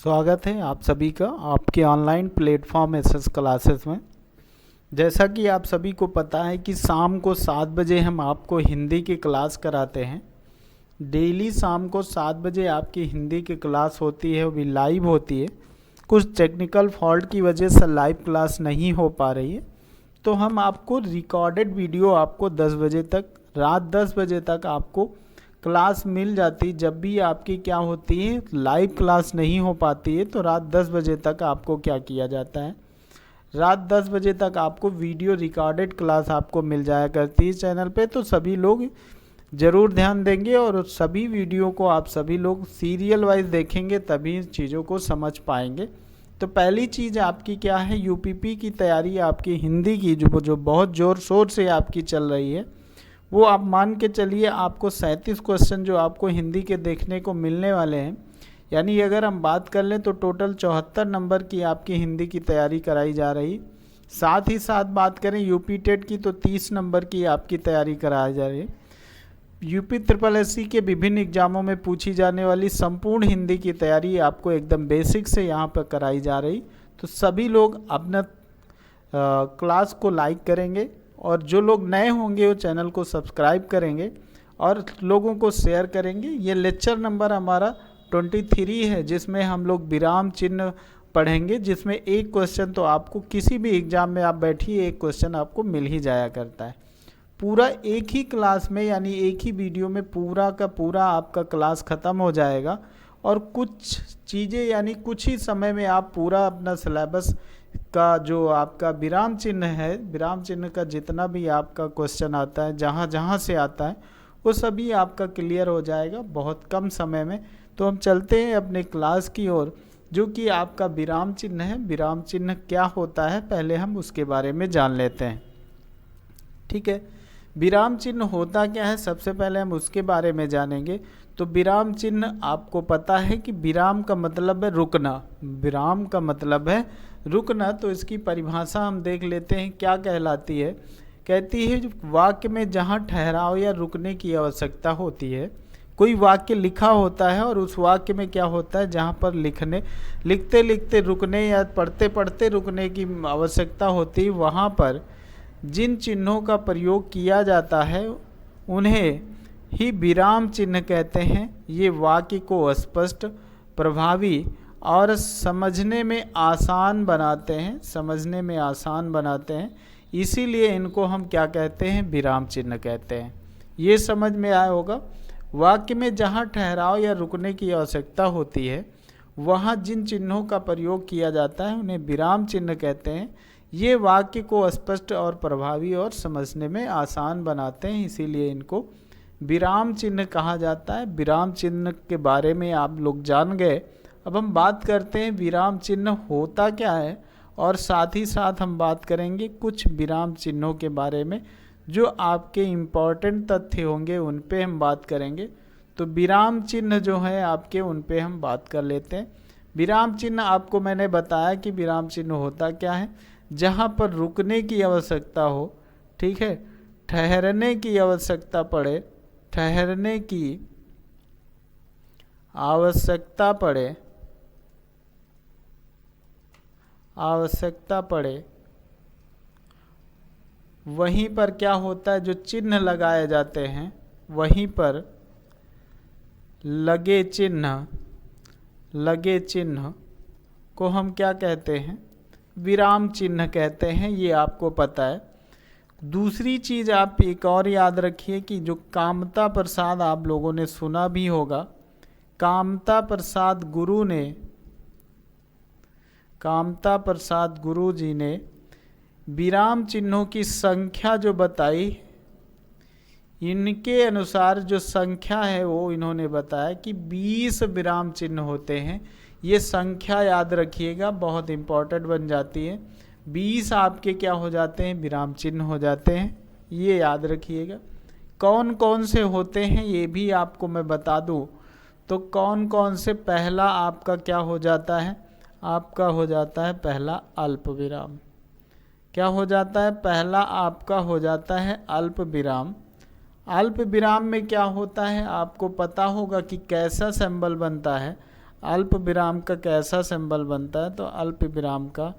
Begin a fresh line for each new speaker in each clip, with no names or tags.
स्वागत है आप सभी का आपके ऑनलाइन प्लेटफॉर्म एसएस क्लासेस में। जैसा कि आप सभी को पता है कि शाम को 7 बजे हम आपको हिंदी की क्लास कराते हैं। डेली शाम को 7 बजे आपकी हिंदी की क्लास होती है, वो भी लाइव होती है। कुछ टेक्निकल फॉल्ट की वजह से लाइव क्लास नहीं हो पा रही है, तो हम आपको रिकॉर्डेड वीडियो आपको 10 बजे तक, रात 10 बजे तक आपको क्लास मिल जाती। जब भी आपकी क्या होती है, लाइव क्लास नहीं हो पाती है, तो रात 10 बजे तक आपको क्या किया जाता है, रात 10 बजे तक आपको वीडियो रिकॉर्डेड क्लास आपको मिल जाया करती है चैनल पे। तो सभी लोग ज़रूर ध्यान देंगे और सभी वीडियो को आप सभी लोग सीरियल वाइज देखेंगे, तभी चीज़ों को समझ पाएंगे। तो पहली चीज़ आपकी क्या है, यूपीपी की तैयारी आपकी हिंदी की जो बहुत ज़ोर शोर से आपकी चल रही है, वो आप मान के चलिए आपको 37 क्वेश्चन जो आपको हिंदी के देखने को मिलने वाले हैं। यानी अगर हम बात कर लें तो टोटल 74 नंबर की आपकी हिंदी की तैयारी कराई जा रही। साथ ही साथ बात करें यूपी टेट की तो 30 नंबर की आपकी तैयारी कराई जा रही है। यूपी ट्रिपल एससी के विभिन्न एग्जामों में पूछी जाने वाली संपूर्ण हिंदी की तैयारी आपको एकदम बेसिक से यहाँ पर कराई जा रही। तो सभी लोग अपना क्लास को लाइक करेंगे और जो लोग नए होंगे वो चैनल को सब्सक्राइब करेंगे और लोगों को शेयर करेंगे। ये लेक्चर नंबर हमारा 23 है, जिसमें हम लोग विराम चिन्ह पढ़ेंगे, जिसमें एक क्वेश्चन तो आपको किसी भी एग्ज़ाम में आप बैठिए एक क्वेश्चन आपको मिल ही जाया करता है। पूरा एक ही क्लास में यानी एक ही वीडियो में पूरा का पूरा आपका क्लास ख़त्म हो जाएगा और कुछ चीज़ें यानी कुछ ही समय में आप पूरा अपना सिलेबस का जो आपका विराम चिन्ह है, विराम चिन्ह का जितना भी आपका क्वेश्चन आता है, जहाँ जहाँ से आता है, वो सभी आपका क्लियर हो जाएगा बहुत कम समय में। तो हम चलते हैं अपने क्लास की ओर, जो कि आपका विराम चिन्ह है। विराम चिन्ह क्या होता है पहले हम उसके बारे में जान लेते हैं, ठीक है। विराम चिन्ह होता क्या है, सबसे पहले हम उसके बारे में जानेंगे। तो विराम चिन्ह आपको पता है कि विराम का मतलब है रुकना, विराम का मतलब है रुकना। तो इसकी परिभाषा हम देख लेते हैं क्या कहलाती है। कहती है वाक्य में जहाँ ठहराव या रुकने की आवश्यकता होती है। कोई वाक्य लिखा होता है और उस वाक्य में क्या होता है, जहाँ पर लिखते लिखते रुकने या पढ़ते पढ़ते रुकने की आवश्यकता होती है, वहाँ पर जिन चिन्हों का प्रयोग किया जाता है उन्हें ही विराम चिन्ह कहते हैं। ये वाक्य को स्पष्ट, प्रभावी और समझने में आसान बनाते हैं, समझने में आसान बनाते हैं। इसीलिए इनको हम क्या कहते हैं, विराम चिन्ह कहते हैं। ये समझ में आया होगा। वाक्य में जहाँ ठहराव या रुकने की आवश्यकता होती है, वहाँ जिन चिन्हों का प्रयोग किया जाता है उन्हें विराम चिन्ह कहते हैं। ये वाक्य को स्पष्ट और प्रभावी और समझने में आसान बनाते हैं, इसीलिए इनको विराम चिन्ह कहा जाता है। विराम चिन्ह के बारे में आप लोग जान गए। अब हम बात करते हैं विराम चिन्ह होता क्या है, और साथ ही साथ हम बात करेंगे कुछ विराम चिन्हों के बारे में जो आपके इम्पॉर्टेंट तथ्य होंगे, उन पे हम बात करेंगे। तो विराम चिन्ह जो है आपके, उन पे हम बात कर लेते हैं। विराम चिन्ह आपको मैंने बताया कि विराम चिन्ह होता क्या है, जहाँ पर रुकने की आवश्यकता हो, ठीक है, ठहरने की आवश्यकता पड़े, ठहरने की आवश्यकता पड़े, वहीं पर क्या होता है, जो चिन्ह लगाए जाते हैं वहीं पर लगे चिन्ह को हम क्या कहते हैं, विराम चिन्ह कहते हैं। ये आपको पता है। दूसरी चीज़ आप एक और याद रखिए कि जो कामता प्रसाद आप लोगों ने सुना भी होगा, कामता प्रसाद गुरु जी ने विराम चिन्हों की संख्या जो बताई, इनके अनुसार जो संख्या है वो इन्होंने बताया कि 20 विराम चिन्ह होते हैं। ये संख्या याद रखिएगा, बहुत इम्पोर्टेंट बन जाती है। 20 आपके क्या हो जाते हैं, विराम चिन्ह हो जाते हैं, ये याद रखिएगा। कौन कौन से होते हैं ये भी आपको मैं बता दूं। तो कौन कौन से, पहला आपका क्या हो जाता है, आपका हो जाता है पहला अल्प विराम। क्या हो जाता है, पहला आपका हो जाता है अल्प विराम। अल्प विराम में क्या होता है, आपको पता होगा कि कैसा सिंबल बनता है। अल्प विराम का कैसा सिंबल बनता है, तो अल्प विराम का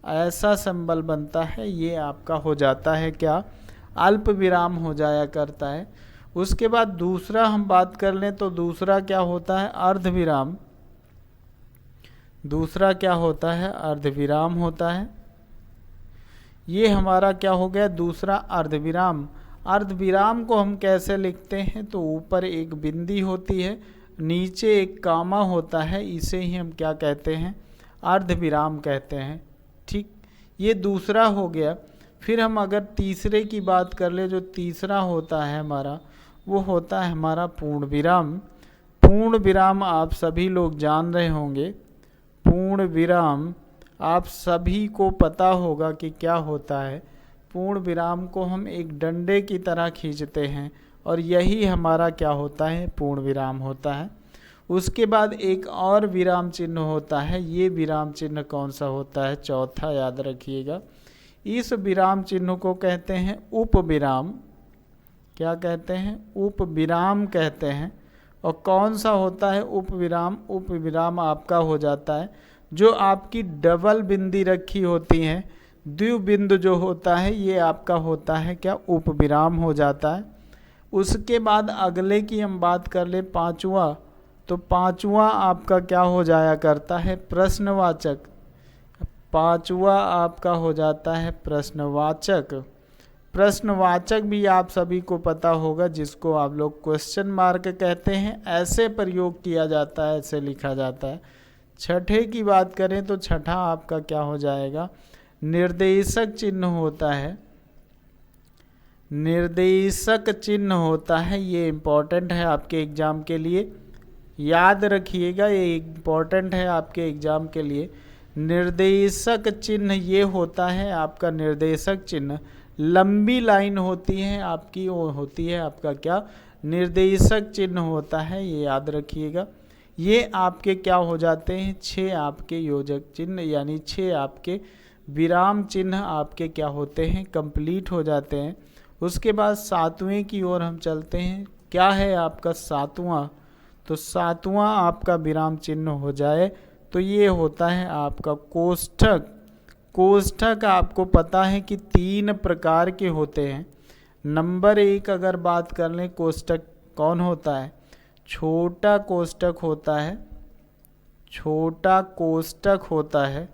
ऐसा सिंबल बनता है, ये आपका हो जाता है क्या, अल्प विराम हो जाया करता है। उसके बाद दूसरा हम बात कर लें तो दूसरा क्या होता है, अर्ध विराम। दूसरा क्या होता है, अर्ध विराम होता है। ये हमारा क्या हो गया, दूसरा अर्ध विराम। अर्ध विराम को हम कैसे लिखते हैं, तो ऊपर एक बिंदी होती है, नीचे एक कामा होता है, इसे ही हम क्या कहते हैं, अर्ध विराम कहते हैं। ठीक, ये दूसरा हो गया। फिर हम अगर तीसरे की बात कर ले, जो तीसरा होता है हमारा, वो होता है हमारा पूर्ण विराम। पूर्ण विराम आप सभी लोग जान रहे होंगे। पूर्ण विराम आप सभी को पता होगा कि क्या होता है। पूर्ण विराम को हम एक डंडे की तरह खींचते हैं और यही हमारा क्या होता है, पूर्ण विराम होता है। उसके बाद एक और विराम चिन्ह होता है, ये विराम चिन्ह कौन सा होता है, चौथा, याद रखिएगा। इस विराम चिन्ह को कहते हैं उपविराम। क्या कहते हैं, उपविराम कहते हैं। और कौन सा होता है उपविराम, उपविराम आपका हो जाता है जो आपकी डबल बिंदी रखी होती हैं, द्विबिंदु जो होता है, ये आपका होता है क्या, उपविराम हो जाता है। उसके बाद अगले की हम बात कर ले, पांचवा, तो पांचवा आपका क्या हो जाया करता है, प्रश्नवाचक। पांचवा आपका हो जाता है प्रश्नवाचक। प्रश्नवाचक भी आप सभी को पता होगा, जिसको आप लोग क्वेश्चन मार्क कहते हैं, ऐसे प्रयोग किया जाता है, ऐसे लिखा जाता है। छठे की बात करें तो छठा आपका क्या हो जाएगा, निर्देशक चिन्ह होता है। निर्देशक चिन्ह होता है, ये इम्पोर्टेंट है आपके एग्जाम के लिए, याद रखिएगा, ये इम्पोर्टेंट है आपके एग्जाम के लिए। निर्देशक चिन्ह ये होता है आपका, निर्देशक चिन्ह लंबी लाइन होती है आपकी, वो होती है आपका क्या, निर्देशक चिन्ह होता है, ये याद रखिएगा। ये आपके क्या हो जाते हैं, 6 आपके योजक चिन्ह, यानी 6 आपके विराम चिन्ह आपके क्या होते हैं, कंप्लीट हो जाते हैं। उसके बाद सातवें की ओर हम चलते हैं। क्या है आपका सातवां, तो सातवां आपका विराम चिन्ह हो जाए तो ये होता है आपका कोष्ठक। कोष्ठक आपको पता है कि 3 प्रकार के होते हैं। नंबर 1 अगर बात कर लें, कोष्ठक कौन होता है, छोटा कोष्ठक होता है, छोटा कोष्ठक होता है।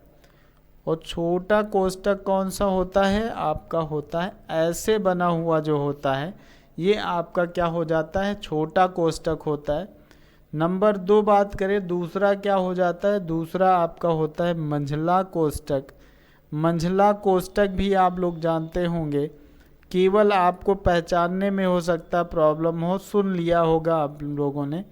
और छोटा कोष्ठक कौन सा होता है, आपका होता है ऐसे बना हुआ जो होता है, ये आपका क्या हो जाता है, छोटा कोष्ठक होता है। नंबर 2 बात करें, दूसरा क्या हो जाता है, दूसरा आपका होता है मंझला कोष्ठक। मंझला कोष्ठक भी आप लोग जानते होंगे, केवल आपको पहचानने में हो सकता प्रॉब्लम हो, सुन लिया होगा आप लोगों ने।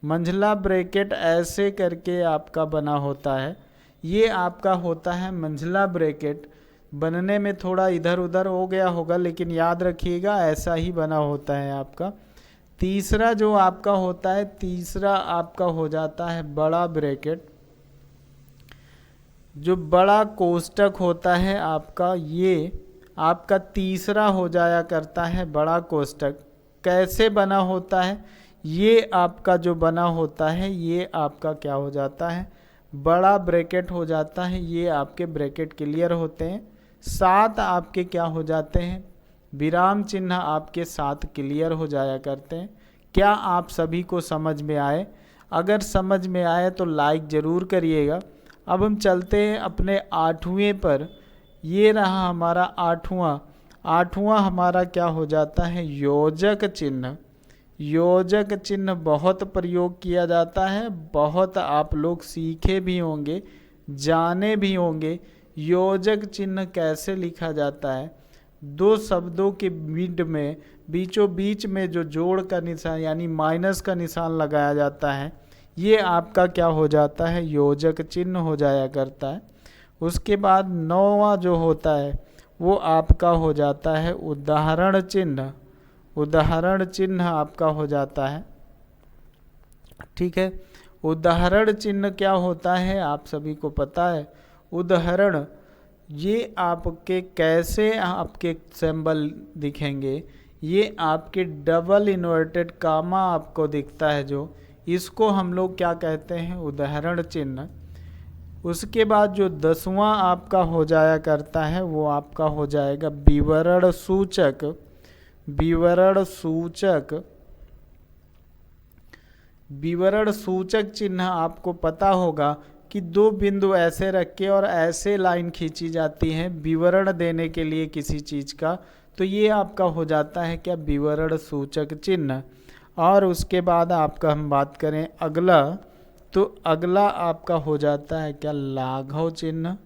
मंझला ब्रैकेट ऐसे करके आपका बना होता है, ये आपका होता है मंझला ब्रैकेट। बनने में थोड़ा इधर उधर हो गया होगा, लेकिन याद रखिएगा ऐसा ही बना होता है आपका। तीसरा जो आपका होता है, तीसरा आपका हो जाता है बड़ा ब्रैकेट। जो बड़ा कोष्ठक होता है आपका, ये आपका तीसरा हो जाया करता है बड़ा कोष्ठक। कैसे बना होता है, ये आपका जो बना होता है, ये आपका क्या हो जाता है, बड़ा ब्रैकेट हो जाता है। ये आपके ब्रैकेट क्लियर होते हैं। 7 आपके क्या हो जाते हैं, विराम चिन्ह आपके 7 क्लियर हो जाया करते हैं। क्या आप सभी को समझ में आए? अगर समझ में आए तो लाइक ज़रूर करिएगा। अब हम चलते हैं अपने 8वें पर। ये रहा हमारा 8वां हमारा क्या हो जाता है, योजक चिन्ह। योजक चिन्ह बहुत प्रयोग किया जाता है, बहुत आप लोग सीखे भी होंगे, जाने भी होंगे। योजक चिन्ह कैसे लिखा जाता है, 2 शब्दों के मिड में बीचों बीच में जो जोड़ का निशान यानी माइनस का निशान लगाया जाता है, ये आपका क्या हो जाता है, योजक चिन्ह हो जाया करता है। उसके बाद 9वां जो होता है वो आपका हो जाता है उदाहरण चिन्ह। उदाहरण चिन्ह आपका हो जाता है, ठीक है। उदाहरण चिन्ह क्या होता है आप सभी को पता है। उदाहरण ये आपके कैसे आपके सिंबल दिखेंगे, ये आपके डबल इन्वर्टेड कामा आपको दिखता है, जो इसको हम लोग क्या कहते हैं, उदाहरण चिन्ह। उसके बाद जो 10वां आपका हो जाया करता है वो आपका हो जाएगा विवरण सूचक। विवरण सूचक, विवरण सूचक चिन्ह आपको पता होगा कि दो बिंदु ऐसे रख के और ऐसे लाइन खींची जाती है विवरण देने के लिए किसी चीज़ का, तो ये आपका हो जाता है क्या, विवरण सूचक चिन्ह। और उसके बाद आपका हम बात करें अगला, तो अगला आपका हो जाता है क्या, लाघव चिन्ह।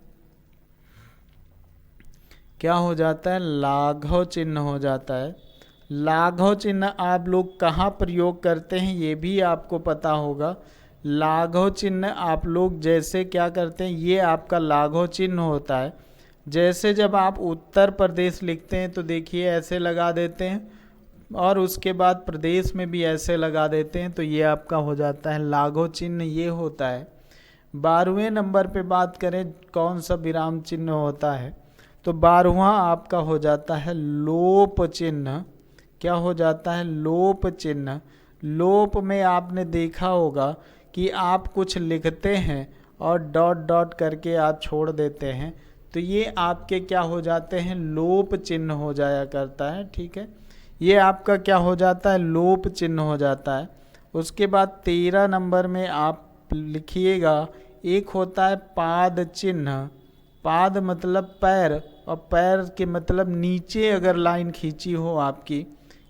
क्या हो जाता है, लाघव चिन्ह हो जाता है। लाघव चिन्ह आप लोग कहाँ प्रयोग करते हैं ये भी आपको पता होगा। लाघव चिन्ह आप लोग जैसे क्या करते हैं, ये आपका लाघव चिन्ह होता है। जैसे जब आप उत्तर प्रदेश लिखते हैं तो देखिए ऐसे लगा देते हैं, और उसके बाद प्रदेश में भी ऐसे लगा देते हैं, तो ये आपका हो जाता है लाघव चिन्ह, ये होता है। 12वें नंबर पे बात करें कौन सा विराम चिन्ह होता है, तो 12वां आपका हो जाता है लोप चिन्ह। क्या हो जाता है, लोप चिन्ह। लोप में आपने देखा होगा कि आप कुछ लिखते हैं और डॉट डॉट करके आप छोड़ देते हैं, तो ये आपके क्या हो जाते हैं, लोप चिन्ह हो जाया करता है। ठीक है, ये आपका क्या हो जाता है, लोप चिन्ह हो जाता है। उसके बाद 13 नंबर में आप लिखिएगा, एक होता है पाद चिन्ह। पाद मतलब पैर, और पैर के मतलब नीचे अगर लाइन खींची हो आपकी,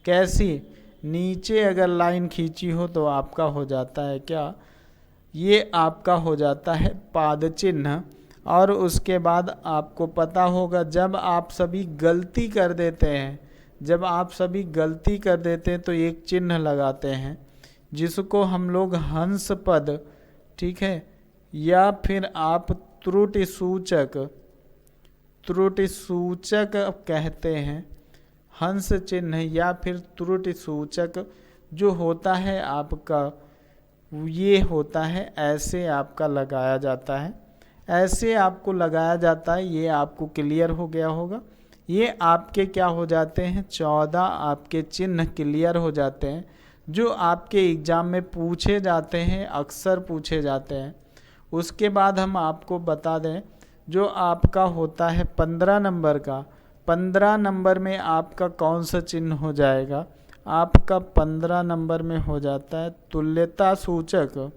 कैसी, नीचे अगर लाइन खींची हो तो आपका हो जाता है क्या, ये आपका हो जाता है पाद चिन्ह। और उसके बाद आपको पता होगा जब आप सभी गलती कर देते हैं, जब आप सभी गलती कर देते हैं तो एक चिन्ह लगाते हैं जिसको हम लोग हंस पद, ठीक है, या फिर आप त्रुटि सूचक, त्रुटि सूचक कहते हैं। हंस चिन्ह या फिर त्रुटि सूचक जो होता है आपका, ये होता है ऐसे आपका लगाया जाता है, ऐसे आपको लगाया जाता है। ये आपको क्लियर हो गया होगा। ये आपके क्या हो जाते हैं, 14 आपके चिन्ह क्लियर हो जाते हैं जो आपके एग्ज़ाम में पूछे जाते हैं, अक्सर पूछे जाते हैं। उसके बाद हम आपको बता दें जो आपका होता है 15 नंबर का, 15 नंबर में आपका कौन सा चिन्ह हो जाएगा, आपका 15 नंबर में हो जाता है तुल्यता सूचक।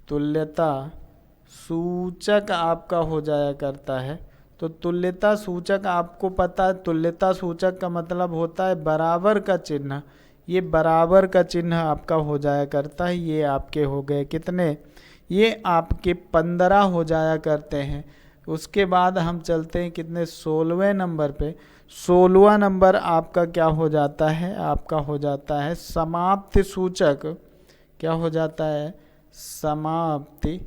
तुल्यता सूचक आपका हो जाया करता है। तो तुल्यता सूचक आपको पता है, तुल्यता सूचक का मतलब होता है बराबर का चिन्ह। ये बराबर का चिन्ह आपका हो जाया करता है। ये आपके हो गए कितने, ये आपके 15 हो जाया करते हैं। उसके बाद हम चलते हैं कितने, 16वें नंबर पे। 16वां नंबर आपका क्या हो जाता है, आपका हो जाता है समाप्ति सूचक। क्या हो जाता है, समाप्ति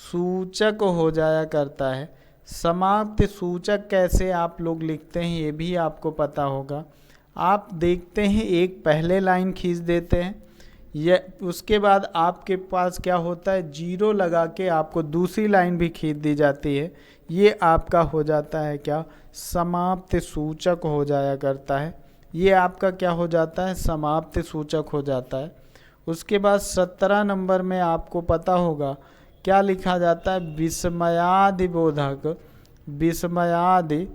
सूचक हो जाया करता है। समाप्ति सूचक कैसे आप लोग लिखते हैं ये भी आपको पता होगा। आप देखते हैं एक पहले लाइन खींच देते हैं, या उसके बाद आपके पास क्या होता है, जीरो लगा के आपको दूसरी लाइन भी खींच दी जाती है। ये आपका हो जाता है क्या, समाप्ति सूचक हो जाया करता है। ये आपका क्या हो जाता है, समाप्ति सूचक हो जाता है। उसके बाद 17 नंबर में आपको पता होगा क्या लिखा जाता है, विस्मयादि बोधक। विस्मयादि,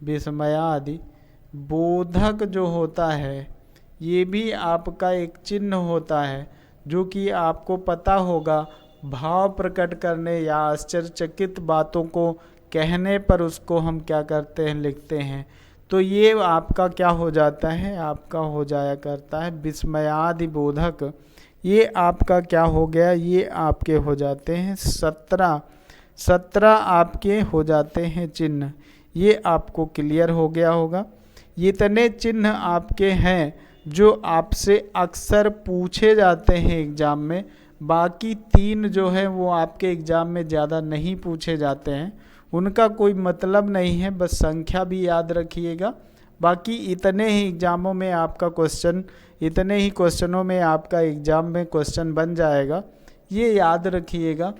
विस्मयादि बोधक जो होता है ये भी आपका एक चिन्ह होता है, जो कि आपको पता होगा भाव प्रकट करने या आश्चर्यचकित बातों को कहने पर उसको हम क्या करते हैं, लिखते हैं। तो ये आपका क्या हो जाता है, आपका हो जाया करता है विस्मयादि बोधक। ये आपका क्या हो गया, ये आपके हो जाते हैं 17 आपके हो जाते हैं चिन्ह। ये आपको क्लियर हो गया होगा। ये इतने चिन्ह आपके हैं जो आपसे अक्सर पूछे जाते हैं एग्ज़ाम में। बाकी 3 जो है वो आपके एग्ज़ाम में ज़्यादा नहीं पूछे जाते हैं, उनका कोई मतलब नहीं है, बस संख्या भी याद रखिएगा। बाकी इतने ही एग्ज़ामों में आपका क्वेश्चन, इतने ही क्वेश्चनों में आपका एग्ज़ाम में क्वेश्चन बन जाएगा, ये याद रखिएगा।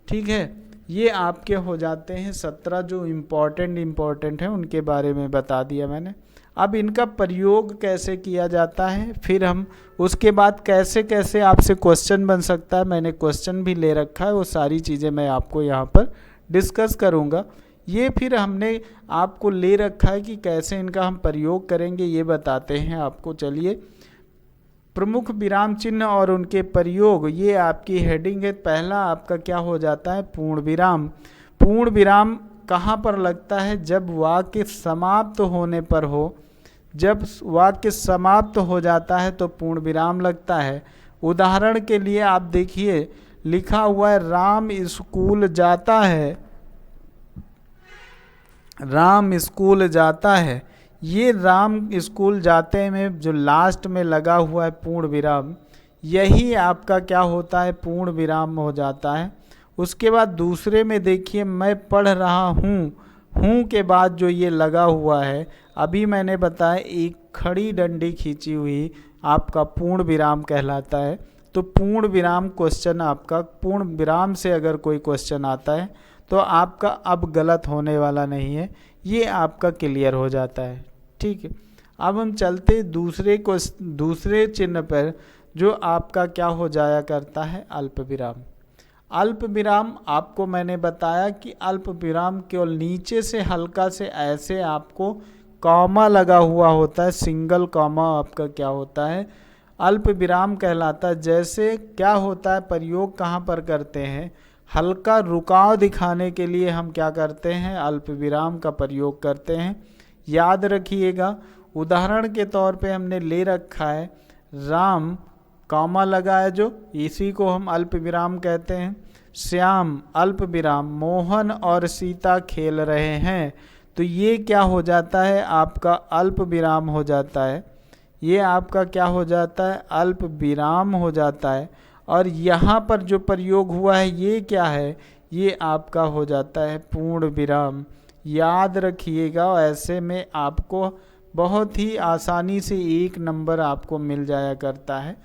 ठीक है, ये आपके हो जाते हैं 17 जो इम्पोर्टेंट है, उनके बारे में बता दिया मैंने। अब इनका प्रयोग कैसे किया जाता है, फिर हम उसके बाद कैसे कैसे आपसे क्वेश्चन बन सकता है, मैंने क्वेश्चन भी ले रखा है, वो सारी चीज़ें मैं आपको यहाँ पर डिस्कस करूँगा। ये फिर हमने आपको ले रखा है कि कैसे इनका हम प्रयोग करेंगे, ये बताते हैं आपको। चलिए, प्रमुख विराम चिन्ह और उनके प्रयोग, ये आपकी हेडिंग है। पहला आपका क्या हो जाता है, पूर्ण विराम। पूर्ण विराम कहाँ पर लगता है, जब वाक्य समाप्त होने पर हो। जब वाक्य समाप्त हो जाता है तो पूर्ण विराम लगता है। उदाहरण के लिए आप देखिए, लिखा हुआ है राम स्कूल जाता है, राम स्कूल जाता है। ये राम स्कूल जाते में जो लास्ट में लगा हुआ है पूर्ण विराम, यही आपका क्या होता है, पूर्ण विराम हो जाता है। उसके बाद दूसरे में देखिए, मैं पढ़ रहा हूँ के बाद जो ये लगा हुआ है, अभी मैंने बताया एक खड़ी डंडी खींची हुई आपका पूर्ण विराम कहलाता है। तो पूर्ण विराम क्वेश्चन आपका, पूर्ण विराम से अगर कोई क्वेश्चन आता है तो आपका अब गलत होने वाला नहीं है, ये आपका क्लियर हो जाता है। ठीक है, अब हम चलते दूसरे चिन्ह पर, जो आपका क्या हो जाया करता है, अल्प विराम। अल्प विराम आपको मैंने बताया कि अल्प विराम केवल नीचे से हल्का से ऐसे आपको कॉमा लगा हुआ होता है, सिंगल कॉमा आपका क्या होता है, अल्प विराम कहलाता है। जैसे क्या होता है, प्रयोग कहाँ पर करते हैं, हल्का रुकाव दिखाने के लिए हम क्या करते हैं, अल्प विराम का प्रयोग करते हैं। याद रखिएगा, उदाहरण के तौर पे हमने ले रखा है राम, कॉमा लगा है जो, इसी को हम अल्प विराम कहते हैं। श्याम अल्प विराम, मोहन और सीता खेल रहे हैं, तो ये क्या हो जाता है, आपका अल्प विराम हो जाता है। ये आपका क्या हो जाता है, अल्प विराम हो जाता है। और यहाँ पर जो प्रयोग हुआ है ये क्या है, ये आपका हो जाता है पूर्ण विराम। याद रखिएगा, ऐसे में आपको बहुत ही आसानी से 1 नंबर आपको मिल जाया करता है,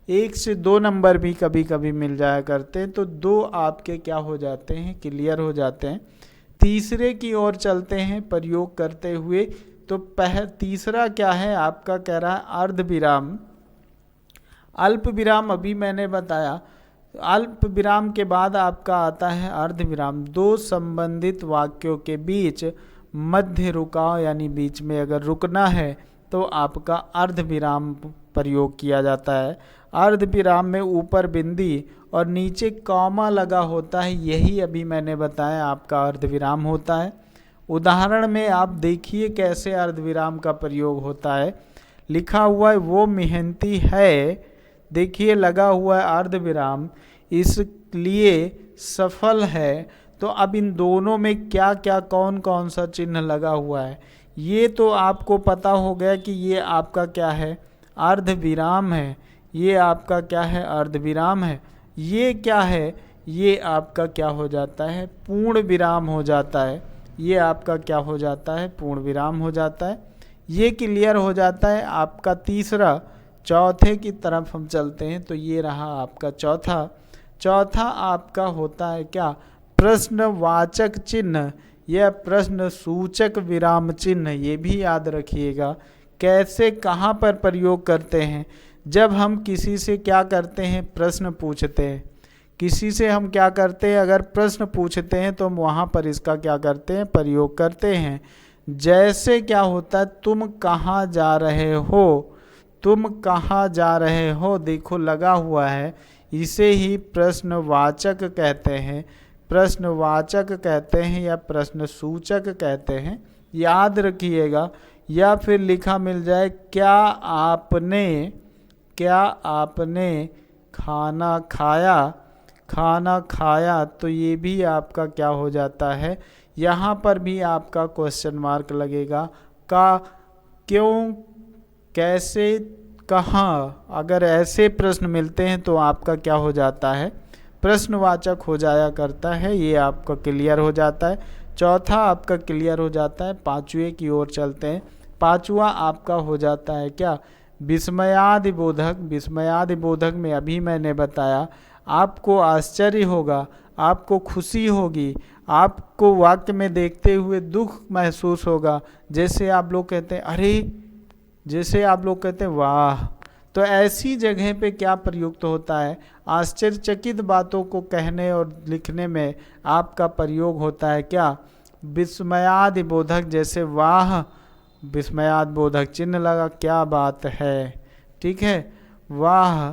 1 से 2 नंबर भी कभी कभी मिल जाया करते हैं। तो 2 आपके क्या हो जाते हैं, क्लियर हो जाते हैं। तीसरे की ओर चलते हैं प्रयोग करते हुए। तो तीसरा क्या है आपका, कह रहा है अर्ध विराम। अल्प विराम अभी मैंने बताया, अल्प विराम के बाद आपका आता है अर्ध विराम। 2 संबंधित वाक्यों के बीच मध्य रुकाव, यानी बीच में अगर रुकना है तो आपका अर्ध विराम प्रयोग किया जाता है। अर्ध विराम में ऊपर बिंदी और नीचे कॉमा लगा होता है, यही अभी मैंने बताया आपका अर्ध विराम होता है। उदाहरण में आप देखिए कैसे अर्ध विराम का प्रयोग होता है। लिखा हुआ है वो मेहनती है, देखिए लगा हुआ है अर्ध विराम, इसलिए सफल है। तो अब इन दोनों में क्या क्या, कौन कौन सा चिन्ह लगा हुआ है, ये तो आपको पता हो गया कि ये आपका क्या है, अर्ध विराम है। ये आपका क्या है, अर्ध विराम है। ये क्या है, ये आपका क्या हो जाता है, पूर्ण विराम हो जाता है। ये आपका क्या हो जाता है, पूर्ण विराम हो जाता है। ये क्लियर हो जाता है। आपका तीसरा, चौथे की तरफ हम चलते हैं। तो ये रहा आपका चौथा आपका होता है क्या, प्रश्नवाचक चिन्ह या प्रश्न सूचक विराम चिन्ह। ये भी याद रखिएगा कैसे, कहाँ पर प्रयोग करते हैं। जब हम किसी से क्या करते हैं, प्रश्न पूछते हैं, किसी से हम क्या करते हैं, अगर प्रश्न पूछते हैं तो हम वहाँ पर इसका क्या करते हैं, प्रयोग करते हैं। जैसे क्या होता है, तुम कहाँ जा रहे हो, तुम कहाँ जा रहे हो, देखो लगा हुआ है, इसे ही प्रश्नवाचक कहते हैं, प्रश्नवाचक कहते हैं या प्रश्न सूचक कहते हैं। याद रखिएगा। या फिर लिखा मिल जाए, क्या आपने खाना खाया, तो ये भी आपका क्या हो जाता है, यहाँ पर भी आपका क्वेश्चन मार्क लगेगा। का, क्यों, कैसे, कहाँ, अगर ऐसे प्रश्न मिलते हैं तो आपका क्या हो जाता है, प्रश्नवाचक हो जाया करता है। ये आपका क्लियर हो जाता है। चौथा आपका क्लियर हो जाता है। पांचवें की ओर चलते हैं। पांचवा आपका हो जाता है क्या, विस्मयादिबोधक। विस्मयादिबोधक में अभी मैंने बताया, आपको आश्चर्य होगा, आपको खुशी होगी, आपको वाक्य में देखते हुए दुख महसूस होगा। जैसे आप लोग कहते हैं, अरे जैसे आप लोग कहते हैं वाह, तो ऐसी जगह पे क्या प्रयुक्त होता है? आश्चर्यचकित बातों को कहने और लिखने में आपका प्रयोग होता है क्या? विस्मयादि बोधक, जैसे वाह विस्मयाद बोधक चिन्ह लगा, क्या बात है, ठीक है, वाह।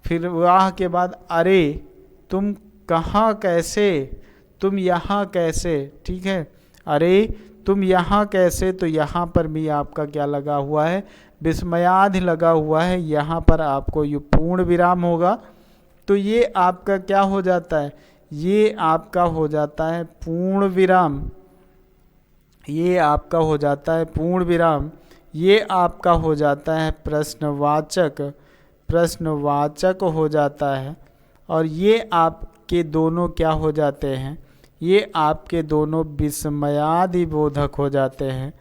फिर वाह के बाद अरे, तुम कहाँ कैसे, तुम यहाँ कैसे, ठीक है, अरे तुम यहाँ कैसे, तो यहाँ पर भी आपका क्या लगा हुआ है? विस्मयादि लगा हुआ है। यहाँ पर आपको ये पूर्ण विराम होगा, तो ये आपका क्या हो जाता है? ये आपका हो जाता है पूर्ण विराम, ये आपका हो जाता है पूर्ण विराम। ये आपका हो जाता है प्रश्नवाचक, प्रश्नवाचक हो जाता है। और ये आपके दोनों क्या हो जाते हैं? ये आपके दोनों विस्मयादि बोधक हो जाते हैं।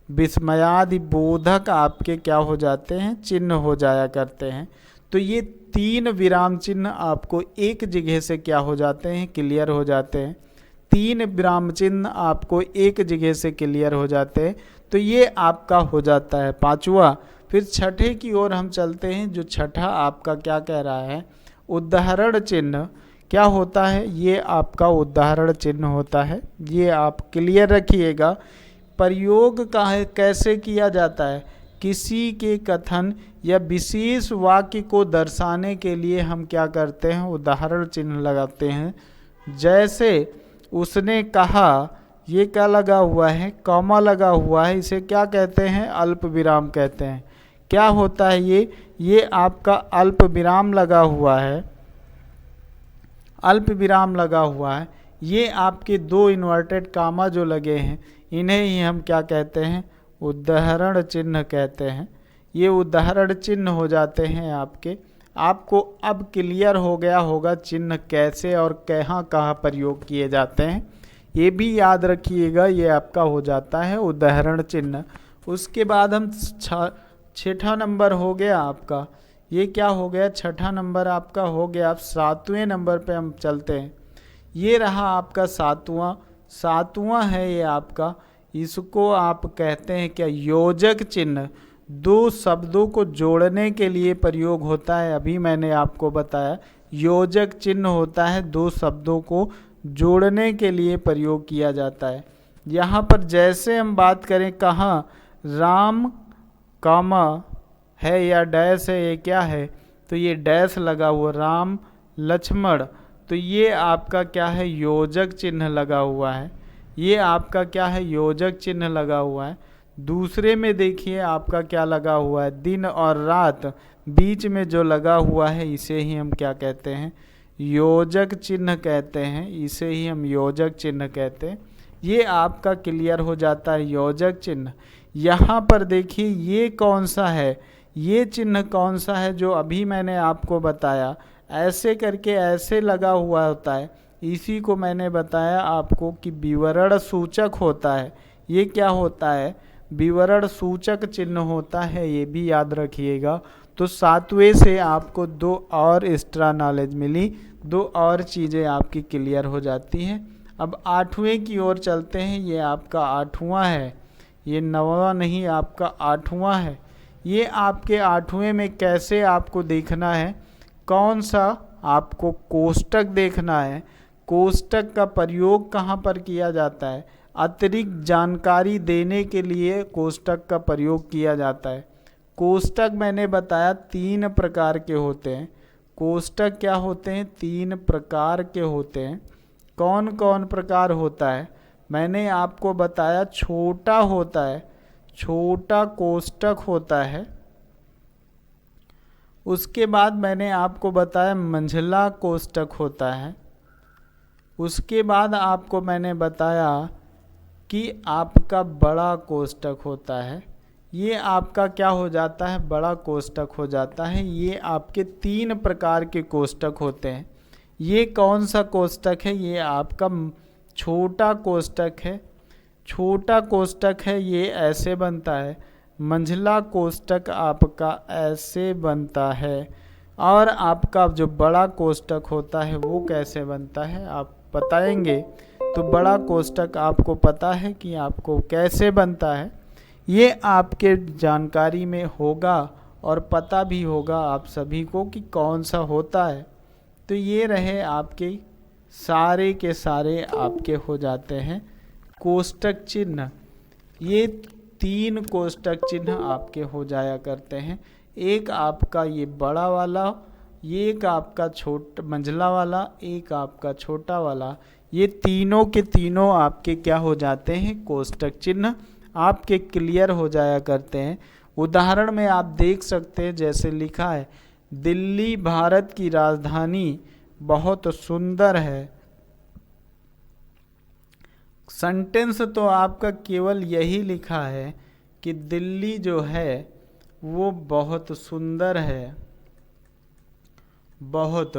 विस्मयादि बोधक आपके क्या हो जाते हैं? चिन्ह हो जाया करते हैं। तो ये 3 विराम चिन्ह आपको एक जगह से क्या हो जाते हैं? क्लियर हो जाते हैं। 3 विराम चिन्ह आपको एक जगह से क्लियर हो जाते हैं। तो ये आपका हो जाता है 5वां। फिर छठे की ओर हम चलते हैं। जो छठा आपका क्या कह रहा है? उदाहरण चिन्ह क्या होता है? ये आपका उदाहरण चिन्ह होता है। ये आप क्लियर रखिएगा। प्रयोग का है कैसे किया जाता है? किसी के कथन या विशेष वाक्य को दर्शाने के लिए हम क्या करते हैं? उदाहरण चिन्ह लगाते हैं। जैसे उसने कहा, ये क्या लगा हुआ है? कॉमा लगा हुआ है। इसे क्या कहते हैं? अल्प विराम कहते हैं। क्या होता है ये आपका अल्प विराम लगा हुआ है, अल्प विराम लगा हुआ है। ये आपके 2 इन्वर्टेड कामा जो लगे हैं, इन्हें ही हम क्या कहते हैं? उदाहरण चिन्ह कहते हैं। ये उदाहरण चिन्ह हो जाते हैं आपके। आपको अब क्लियर हो गया होगा चिन्ह कैसे और कहाँ कहाँ प्रयोग किए जाते हैं। ये भी याद रखिएगा, ये आपका हो जाता है उदाहरण चिन्ह। उसके बाद हम छठा नंबर हो गया आपका, ये क्या हो गया? छठा नंबर आपका हो गया। अब 7वें नंबर पे हम चलते हैं। ये रहा आपका 7वां है ये आपका। इसको आप कहते हैं क्या? योजक चिन्ह। 2 शब्दों को जोड़ने के लिए प्रयोग होता है। अभी मैंने आपको बताया योजक चिन्ह होता है, 2 शब्दों को जोड़ने के लिए प्रयोग किया जाता है। यहाँ पर जैसे हम बात करें कहाँ राम कामा है या डैश है, ये क्या है? तो ये डैश लगा हुआ, राम लक्ष्मण, तो ये आपका क्या है? योजक चिन्ह लगा हुआ है। ये आपका क्या है? योजक चिन्ह लगा हुआ है। दूसरे में देखिए आपका क्या लगा हुआ है? दिन और रात, बीच में जो लगा हुआ है इसे ही हम क्या कहते हैं? योजक चिन्ह कहते हैं। इसे ही हम योजक चिन्ह कहते हैं। ये आपका क्लियर हो जाता है योजक चिन्ह। यहाँ पर देखिए ये कौन सा है? ये चिन्ह कौन सा है जो अभी मैंने आपको बताया? ऐसे करके ऐसे लगा हुआ होता है। इसी को मैंने बताया आपको कि विवरण सूचक होता है। ये क्या होता है? विवरण सूचक चिन्ह होता है। ये भी याद रखिएगा। तो 7वें से आपको 2 और एक्स्ट्रा नॉलेज मिली, 2 और चीज़ें आपकी क्लियर हो जाती हैं। अब 8वें की ओर चलते हैं। ये आपका 8वां है, ये 9वां नहीं, आपका 8वां है। ये आपके 8वें में कैसे आपको देखना है? कौन सा आपको कोष्टक देखना है। कोष्टक का प्रयोग कहाँ पर किया जाता है? अतिरिक्त जानकारी देने के लिए कोष्टक का प्रयोग किया जाता है। कोष्टक मैंने बताया 3 प्रकार के होते हैं। कोष्टक क्या होते हैं? 3 प्रकार के होते हैं। कौन कौन प्रकार होता है? मैंने आपको बताया छोटा होता है, छोटा कोष्टक होता है। उसके बाद मैंने आपको बताया मंझला कोष्टक होता है। उसके बाद आपको मैंने बताया कि आपका बड़ा कोष्टक होता है। ये आपका क्या हो जाता है? बड़ा कोष्टक हो जाता है। ये आपके 3 प्रकार के कोष्टक होते हैं। ये कौन सा कोष्टक है? ये आपका छोटा कोष्टक है। छोटा कोष्टक है, ये ऐसे बनता है। मंझला कोष्टक आपका ऐसे बनता है। और आपका जो बड़ा कोष्टक होता है वो कैसे बनता है आप बताएंगे। तो बड़ा कोष्टक आपको पता है कि आपको कैसे बनता है। ये आपके जानकारी में होगा और पता भी होगा आप सभी को कि कौन सा होता है। तो ये रहे आपके सारे के सारे आपके हो जाते हैं कोष्टक चिन्ह। ये 3 कोष्टक चिन्ह आपके हो जाया करते हैं। एक आपका ये बड़ा वाला, ये एक आपका मंझला वाला, एक आपका छोटा वाला। ये तीनों के तीनों आपके क्या हो जाते हैं, कोष्टक चिन्ह आपके क्लियर हो जाया करते हैं। उदाहरण में आप देख सकते हैं, जैसे लिखा है दिल्ली भारत की राजधानी बहुत सुंदर है। सेंटेंस तो आपका केवल यही लिखा है कि दिल्ली जो है वो बहुत सुंदर है, बहुत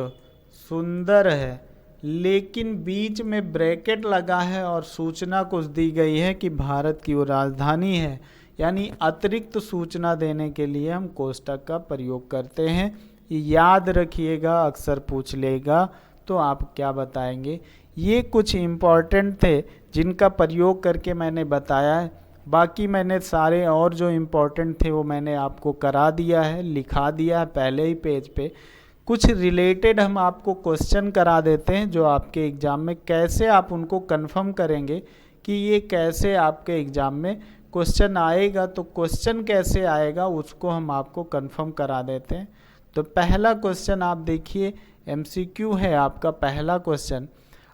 सुंदर है, लेकिन बीच में ब्रैकेट लगा है और सूचना कुछ दी गई है कि भारत की वो राजधानी है। यानी अतिरिक्त सूचना देने के लिए हम कोष्टक का प्रयोग करते हैं। याद रखिएगा, अक्सर पूछ लेगा तो आप क्या बताएंगे। ये कुछ इम्पॉर्टेंट थे जिनका प्रयोग करके मैंने बताया है। बाकी मैंने सारे और जो इम्पोर्टेंट थे वो मैंने आपको करा दिया है, लिखा दिया है पहले ही पेज पे। कुछ रिलेटेड हम आपको क्वेश्चन करा देते हैं जो आपके एग्ज़ाम में, कैसे आप उनको कंफर्म करेंगे कि ये कैसे आपके एग्ज़ाम में क्वेश्चन आएगा। तो क्वेश्चन कैसे आएगा उसको हम आपको कंफर्म करा देते हैं। तो पहला क्वेश्चन आप देखिए, एमसीक्यू है आपका पहला क्वेश्चन।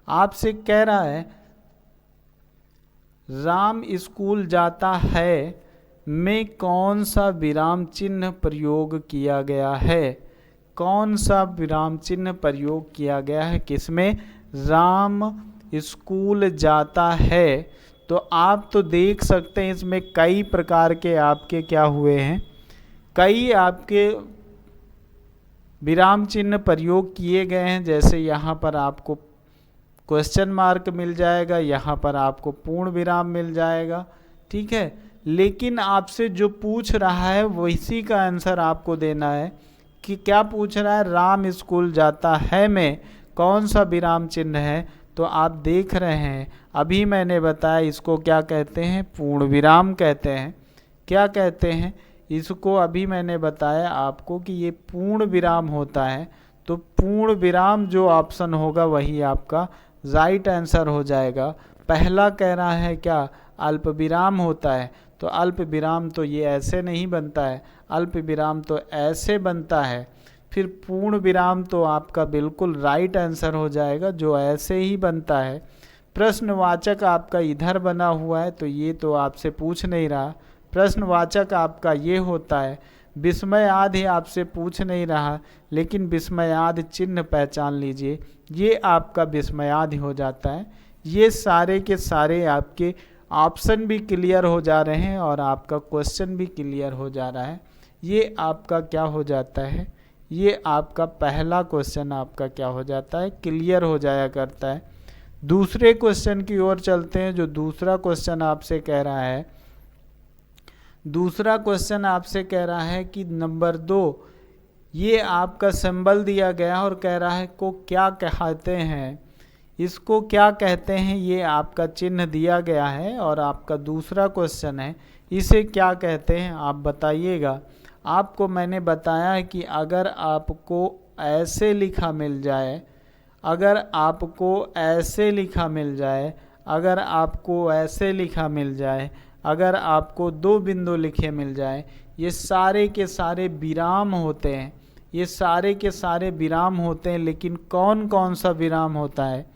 आपसे कह रहा है राम स्कूल जाता है में कौन सा विराम चिन्ह प्रयोग किया गया है। कौन सा विराम चिन्ह प्रयोग किया गया है किसमें, राम स्कूल जाता है। तो आप तो देख सकते हैं इसमें कई प्रकार के आपके क्या हुए हैं, कई आपके विराम चिन्ह प्रयोग किए गए हैं। जैसे यहाँ पर आपको क्वेश्चन मार्क मिल जाएगा, यहाँ पर आपको पूर्ण विराम मिल जाएगा, ठीक है। लेकिन आपसे जो पूछ रहा है वैसी का आंसर आपको देना है कि क्या पूछ रहा है, राम स्कूल जाता है में कौन सा विराम चिन्ह है। तो आप देख रहे हैं अभी मैंने बताया इसको क्या कहते हैं, पूर्ण विराम कहते हैं। क्या कहते हैं इसको, अभी मैंने बताया आपको कि ये पूर्ण विराम होता है। तो पूर्ण विराम जो ऑप्शन होगा वही आपका राइट आंसर हो जाएगा। पहला कह रहा है क्या, अल्प विराम होता है। तो अल्प विराम तो ये ऐसे नहीं बनता है, अल्प विराम तो ऐसे बनता है। फिर पूर्ण विराम तो आपका बिल्कुल राइट आंसर हो जाएगा, जो ऐसे ही बनता है। प्रश्नवाचक आपका इधर बना हुआ है तो ये तो आपसे पूछ नहीं रहा। प्रश्नवाचक आपका ये होता है। विस्मयादि आपसे पूछ नहीं रहा, लेकिन विस्मयादि चिन्ह पहचान लीजिए, ये आपका विस्मयादि हो जाता है। ये सारे के सारे आपके ऑप्शन भी क्लियर हो जा रहे हैं और आपका क्वेश्चन भी क्लियर हो जा रहा है। ये आपका क्या हो जाता है, ये आपका पहला क्वेश्चन आपका क्या हो जाता है, क्लियर हो जाया करता है। दूसरे क्वेश्चन की ओर चलते हैं। जो दूसरा क्वेश्चन आपसे कह रहा है, दूसरा क्वेश्चन आपसे कह रहा है कि नंबर 2, ये आपका सिंबल दिया गया और कह रहा है को क्या कहते हैं, इसको क्या कहते हैं, ये आपका चिन्ह दिया गया है और आपका दूसरा क्वेश्चन है इसे क्या कहते हैं आप बताइएगा। आपको मैंने बताया है कि अगर आपको ऐसे लिखा मिल जाए, अगर आपको ऐसे लिखा मिल जाए, अगर आपको ऐसे लिखा मिल जाए, अगर आपको 2 बिंदु लिखे मिल जाए, ये सारे के सारे विराम होते हैं। ये सारे के सारे विराम होते हैं, लेकिन कौन कौन सा विराम होता है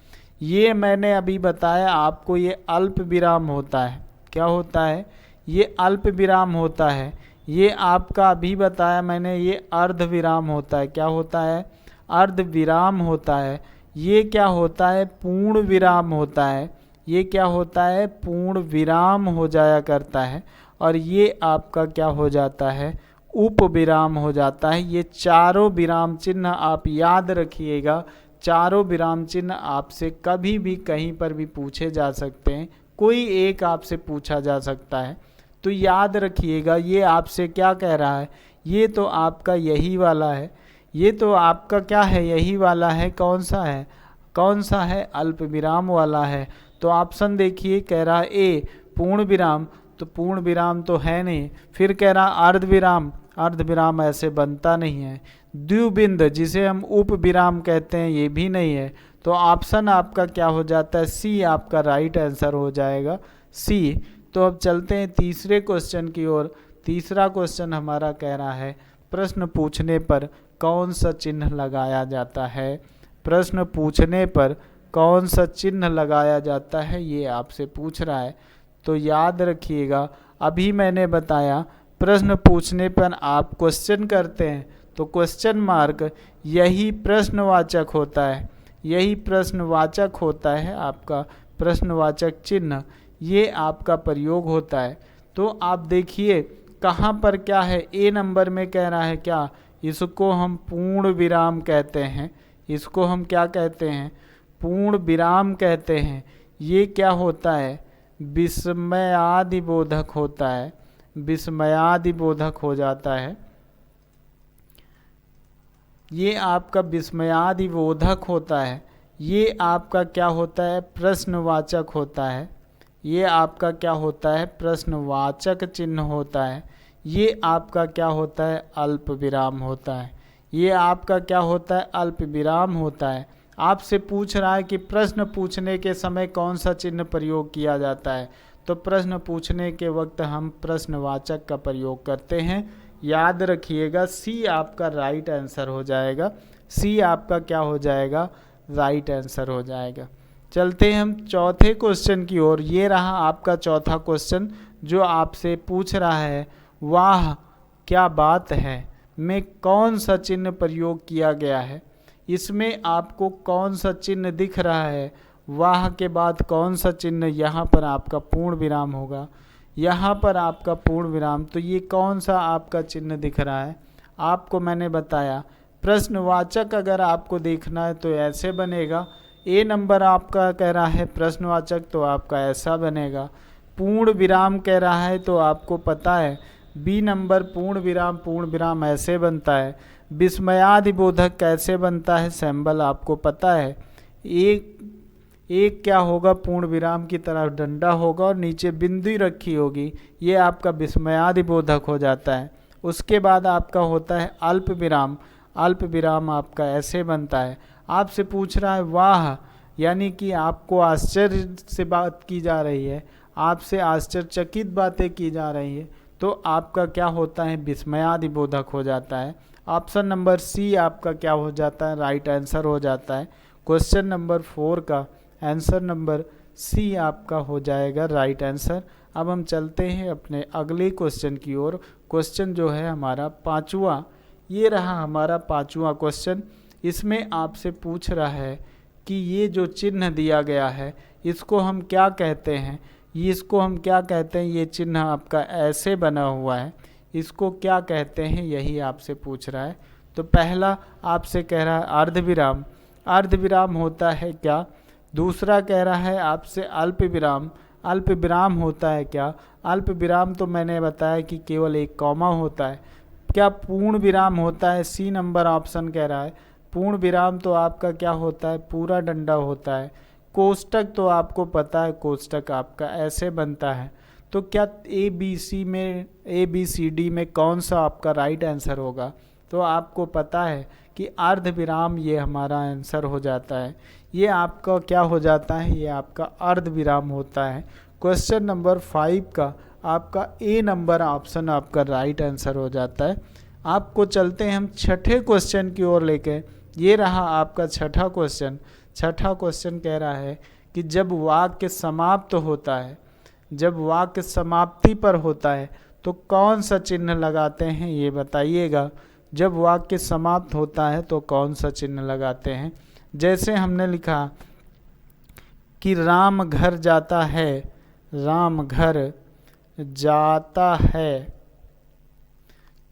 ये मैंने अभी बताया आपको। ये अल्प विराम होता है। क्या होता है, ये अल्प विराम होता है। ये आपका अभी बताया मैंने, ये अर्ध विराम होता है। क्या होता है, अर्ध विराम होता है। ये क्या होता है, पूर्ण विराम होता है। ये क्या होता है, पूर्ण विराम हो जाया करता है। और ये आपका क्या हो जाता है, उप विराम हो जाता है। ये चारों विराम चिन्ह आप याद रखिएगा। चारों विराम चिन्ह आपसे कभी भी कहीं पर भी पूछे जा सकते हैं, कोई एक आपसे पूछा जा सकता है। तो याद रखिएगा, ये आपसे क्या कह रहा है, ये तो आपका यही वाला है, ये तो आपका क्या है, यही वाला है। कौन सा है, कौन सा है, अल्प विराम वाला है। तो ऑप्शन देखिए, कह रहा है ए पूर्ण विराम। तो पूर्ण विराम तो है नहीं। फिर कह रहा अर्ध विराम, अर्ध विराम ऐसे बनता नहीं है। द्विबिंद जिसे हम उप विराम कहते हैं ये भी नहीं है। तो ऑप्शन आपका क्या हो जाता है, सी आपका राइट आंसर हो जाएगा, सी। तो अब चलते हैं तीसरे क्वेश्चन की ओर। तीसरा क्वेश्चन हमारा कह रहा है प्रश्न पूछने पर कौन सा चिन्ह लगाया जाता है। प्रश्न पूछने पर कौन सा चिन्ह लगाया जाता है ये आपसे पूछ रहा है। तो याद रखिएगा, अभी मैंने बताया प्रश्न पूछने पर आप क्वेश्चन करते हैं तो क्वेश्चन मार्क यही प्रश्नवाचक होता है, यही प्रश्नवाचक होता है आपका प्रश्नवाचक चिन्ह, ये आपका प्रयोग होता है। तो आप देखिए कहाँ पर क्या है, ए नंबर में कह रहा है क्या, इसको हम पूर्ण विराम कहते हैं, इसको हम क्या कहते हैं, पूर्ण विराम कहते हैं। ये क्या होता है, विस्मयादिबोधक होता है, विस्मयादिबोधक हो जाता है। ये आपका विस्मयादिबोधक होता है। ये आपका क्या होता है, प्रश्नवाचक होता है। ये आपका क्या होता है, प्रश्नवाचक चिन्ह होता है। ये आपका क्या होता है, अल्प विराम होता है। ये आपका क्या होता है, अल्प विराम होता है। आपसे पूछ रहा है कि प्रश्न पूछने के समय कौन सा चिन्ह प्रयोग किया जाता है। तो प्रश्न पूछने के वक्त हम प्रश्नवाचक का प्रयोग करते हैं। याद रखिएगा सी आपका राइट आंसर हो जाएगा, सी आपका क्या हो जाएगा, राइट आंसर हो जाएगा। चलते हैं हम चौथे क्वेश्चन की ओर। ये रहा आपका चौथा क्वेश्चन जो आपसे पूछ रहा है वाह क्या बात है में कौन सा चिन्ह प्रयोग किया गया है। इसमें आपको कौन सा चिन्ह दिख रहा है, वाह के बाद कौन सा चिन्ह, यहाँ पर आपका पूर्ण विराम होगा, यहाँ पर आपका पूर्ण विराम। तो ये कौन सा आपका चिन्ह दिख रहा है, आपको मैंने बताया प्रश्नवाचक अगर आपको देखना है तो ऐसे बनेगा। ए नंबर आपका कह रहा है प्रश्नवाचक तो आपका ऐसा बनेगा। पूर्ण विराम कह रहा है तो आपको पता है बी नंबर पूर्ण विराम ऐसे बनता है। विस्मयादिबोधक कैसे बनता है, सिंबल आपको पता है। एक क्या होगा, पूर्ण विराम की तरफ डंडा होगा और नीचे बिंदु रखी होगी, ये आपका विस्मयादिबोधक हो जाता है। उसके बाद आपका होता है अल्प विराम, अल्प विराम आपका ऐसे बनता है। आपसे पूछ रहा है वाह, यानी कि आपको आश्चर्य से बात की जा रही है, आपसे आश्चर्यचकित बातें की जा रही है, तो आपका क्या होता है, विस्मयादिबोधक हो जाता है। ऑप्शन नंबर सी आपका क्या हो जाता है, राइट आंसर हो जाता है। क्वेश्चन नंबर 4 का आंसर नंबर सी आपका हो जाएगा राइट आंसर। अब हम चलते हैं अपने अगले क्वेश्चन की ओर। क्वेश्चन जो है हमारा पांचवा, ये रहा हमारा पांचवा क्वेश्चन। इसमें आपसे पूछ रहा है कि ये जो चिन्ह दिया गया है इसको हम क्या कहते हैं, इसको हम क्या कहते हैं, ये चिन्ह आपका ऐसे बना हुआ है, इसको क्या कहते हैं, यही आपसे पूछ रहा है। तो पहला आपसे कह रहा है अर्धविराम, अर्धविराम होता है क्या। दूसरा कह रहा है आपसे अल्प विराम, अल्प विराम होता है क्या। अल्प विराम तो मैंने बताया कि केवल एक कॉमा होता है। क्या पूर्ण विराम होता है, सी नंबर ऑप्शन कह रहा है पूर्ण विराम तो आपका क्या होता है, पूरा डंडा होता है। कोष्टक तो आपको पता है, कोष्टक आपका ऐसे बनता है। तो क्या ए बी सी डी में कौन सा आपका राइट आंसर होगा, तो आपको पता है कि अर्ध विराम ये हमारा आंसर हो जाता है। ये आपका क्या हो जाता है, ये आपका अर्ध विराम होता है। क्वेश्चन नंबर 5 का आपका ए नंबर ऑप्शन आपका राइट आंसर हो जाता है। आपको चलते हैं हम छठे क्वेश्चन की ओर लेके। ये रहा आपका छठा क्वेश्चन। छठा क्वेश्चन कह रहा है कि जब वाक्य समाप्त होता है, जब वाक्य समाप्ति पर होता है तो कौन सा चिन्ह लगाते हैं, ये बताइएगा। जब वाक्य समाप्त होता है तो कौन सा चिन्ह लगाते हैं। जैसे हमने लिखा कि राम घर जाता है, राम घर जाता है,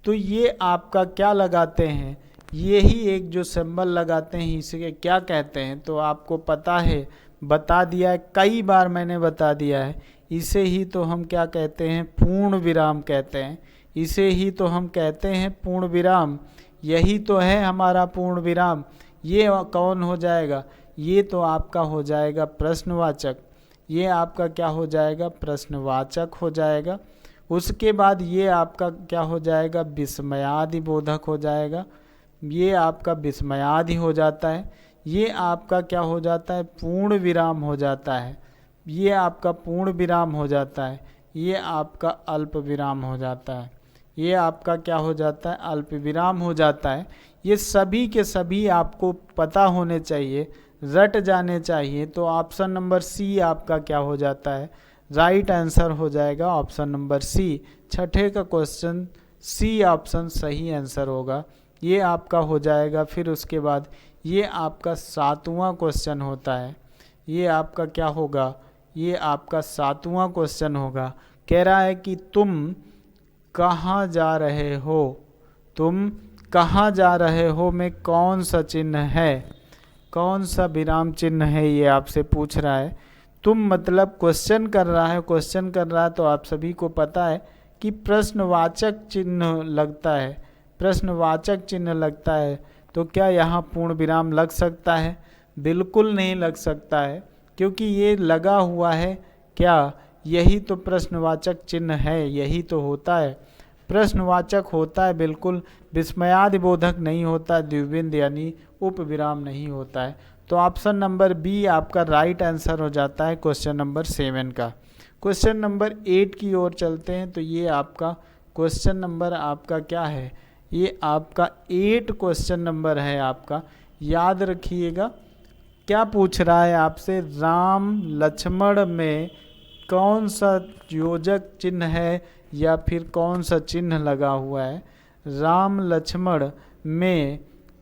तो ये आपका क्या लगाते हैं, यही एक जो सिंबल लगाते हैं इसे क्या कहते हैं। तो आपको पता है, बता दिया है, कई बार मैंने बता दिया है। इसे ही तो हम क्या कहते हैं, पूर्ण विराम कहते हैं। इसे ही तो हम कहते हैं पूर्ण विराम, यही तो है हमारा पूर्ण विराम। ये कौन हो जाएगा, ये तो आपका हो जाएगा प्रश्नवाचक, ये आपका क्या हो जाएगा, प्रश्नवाचक हो जाएगा। उसके बाद ये आपका क्या हो जाएगा, विस्मयादि बोधक हो जाएगा। ये आपका विस्मयादि हो जाता है। ये आपका क्या हो जाता है, पूर्ण विराम हो जाता है। ये आपका पूर्ण विराम हो जाता है। ये आपका अल्प विराम हो जाता है। ये आपका क्या हो जाता है, अल्प विराम हो जाता है। ये सभी के सभी आपको पता होने चाहिए, रट जाने चाहिए। तो ऑप्शन नंबर सी आपका क्या हो जाता है, राइट आंसर हो जाएगा ऑप्शन नंबर सी। छठे का क्वेश्चन सी ऑप्शन सही आंसर होगा। ये आपका हो जाएगा। फिर उसके बाद ये आपका 7वां क्वेश्चन होता है। ये आपका क्या होगा, ये आपका 7वां क्वेश्चन होगा। कह रहा है कि तुम कहाँ जा रहे हो, तुम कहाँ जा रहे हो में कौन सा चिन्ह है, कौन सा विराम चिन्ह है, ये आपसे पूछ रहा है। तुम मतलब क्वेश्चन कर रहा है, क्वेश्चन कर रहा है। तो आप सभी को पता है कि प्रश्नवाचक चिन्ह लगता है, प्रश्नवाचक चिन्ह लगता है। तो क्या यहाँ पूर्ण विराम लग सकता है, बिल्कुल नहीं लग सकता है, क्योंकि ये लगा हुआ है क्या, यही तो प्रश्नवाचक चिन्ह है, यही तो होता है, प्रश्नवाचक होता है बिल्कुल। विस्मयादि बोधक नहीं होता, द्विबिंद यानी उपविराम नहीं होता है। तो ऑप्शन नंबर बी आपका राइट आंसर हो जाता है क्वेश्चन नंबर 7 का। क्वेश्चन नंबर 8 की ओर चलते हैं। तो ये आपका क्वेश्चन नंबर आपका क्या है, ये आपका 8 क्वेश्चन नंबर है आपका। याद रखिएगा क्या पूछ रहा है आपसे, राम लक्ष्मण में कौन सा योजक चिन्ह है या फिर कौन सा चिन्ह लगा हुआ है। राम लक्ष्मण में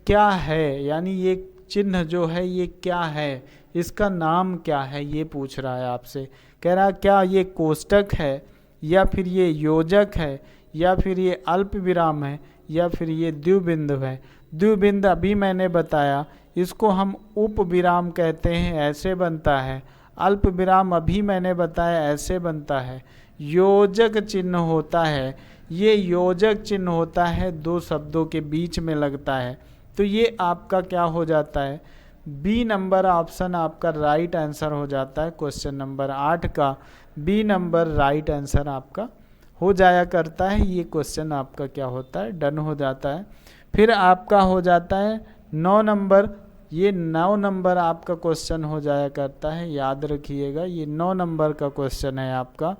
क्या है, यानी ये चिन्ह जो है ये क्या है, इसका नाम क्या है, ये पूछ रहा है आपसे। कह रहा है क्या ये कोष्टक है, या फिर ये योजक है, या फिर ये अल्प विराम है, या फिर ये द्विबिंदु है। द्विबिंदु अभी मैंने बताया, इसको हम उप विराम कहते हैं, ऐसे बनता है। अल्प विराम अभी मैंने बताया, ऐसे बनता है। योजक चिन्ह होता है, ये योजक चिन्ह होता है, दो शब्दों के बीच में लगता है। तो ये आपका क्या हो जाता है, बी नंबर ऑप्शन आपका राइट आंसर हो जाता है। क्वेश्चन नंबर 8 का बी नंबर राइट आंसर आपका हो जाया करता है। ये क्वेश्चन आपका क्या होता है, डन हो जाता है। फिर आपका हो जाता है 9 नंबर, ये 9 नंबर आपका क्वेश्चन हो जाया करता है। याद रखिएगा ये 9 नंबर का क्वेश्चन है आपका,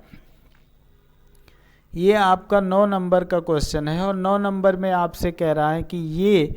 ये आपका 9 नंबर का क्वेश्चन है। और 9 नंबर में आपसे कह रहा है कि ये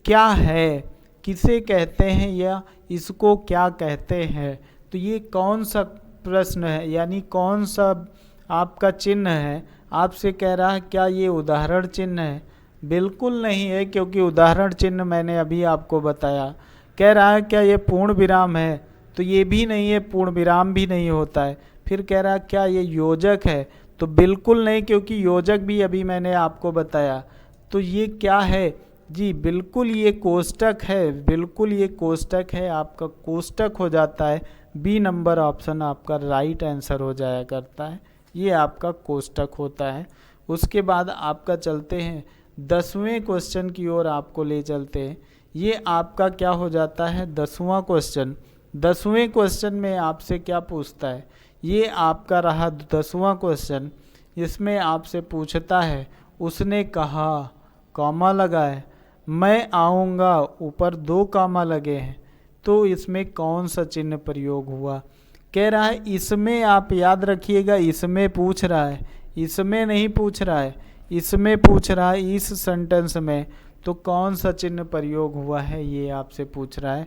क्या है, किसे कहते हैं या इसको क्या कहते हैं। तो ये कौन सा प्रश्न है, यानी कौन सा आपका चिन्ह है। आपसे कह रहा है क्या ये उदाहरण चिन्ह है, बिल्कुल नहीं है, क्योंकि उदाहरण चिन्ह मैंने अभी आपको बताया। कह रहा है क्या ये पूर्ण विराम है, तो ये भी नहीं है, पूर्ण विराम भी नहीं होता है। फिर कह रहा है क्या ये योजक है, तो बिल्कुल नहीं, क्योंकि योजक भी अभी मैंने आपको बताया। तो ये क्या है जी, बिल्कुल ये कोष्टक है, बिल्कुल ये कोष्टक है, आपका कोष्टक हो जाता है। बी नंबर ऑप्शन आपका राइट आंसर हो जाया करता है, ये आपका कोष्टक होता है। उसके बाद आपका चलते हैं 10वें क्वेश्चन की ओर आपको ले चलते हैं। ये आपका क्या हो जाता है, 10वां क्वेश्चन। 10वें क्वेश्चन में आपसे क्या पूछता है, ये आपका रहा 10वां क्वेश्चन। इसमें आपसे पूछता है, उसने कहा, कॉमा लगा है, मैं आऊँगा, ऊपर 2 कॉमा लगे हैं, तो इसमें कौन सा चिन्ह प्रयोग हुआ। कह रहा है इसमें, आप याद रखिएगा इसमें पूछ रहा है, इसमें नहीं पूछ रहा है, इसमें पूछ रहा है, इस सेंटेंस में। तो कौन सा चिन्ह प्रयोग हुआ है ये आपसे पूछ रहा है।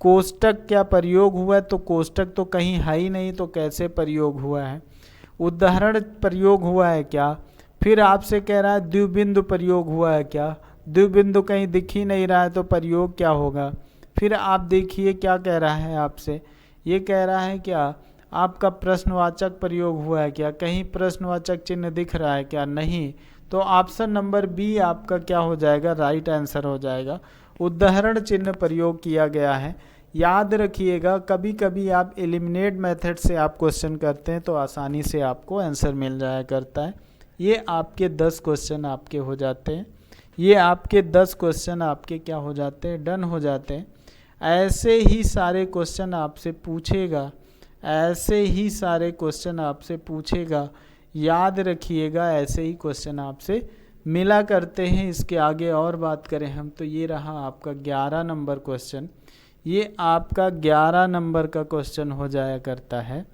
कोष्टक क्या प्रयोग हुआ है, तो कोष्टक तो कहीं है ही नहीं, तो कैसे प्रयोग हुआ है। उदाहरण प्रयोग हुआ है क्या। फिर आपसे कह रहा है द्विबिंदु प्रयोग हुआ है क्या, द्विबिंदु कहीं दिख ही नहीं रहा है, तो प्रयोग क्या होगा। फिर आप देखिए क्या कह रहा है आपसे, ये कह रहा है क्या आपका प्रश्नवाचक प्रयोग हुआ है क्या, कहीं प्रश्नवाचक चिन्ह दिख रहा है क्या, नहीं। तो ऑप्शन नंबर बी आपका क्या हो जाएगा, राइट आंसर हो जाएगा। उदाहरण चिन्ह प्रयोग किया गया है। याद रखिएगा कभी कभी आप एलिमिनेट मेथड से आप क्वेश्चन करते हैं तो आसानी से आपको आंसर मिल जाया करता है। ये आपके 10 क्वेश्चन आपके हो जाते हैं, ये आपके 10 क्वेश्चन आपके क्या हो जाते हैं, डन हो जाते हैं। ऐसे ही सारे क्वेश्चन आपसे पूछेगा, ऐसे ही सारे क्वेश्चन आपसे पूछेगा, याद रखिएगा, ऐसे ही क्वेश्चन आपसे मिला करते हैं। इसके आगे और बात करें हम तो ये रहा आपका 11 नंबर क्वेश्चन। ये आपका 11 नंबर का क्वेश्चन हो जाया करता है,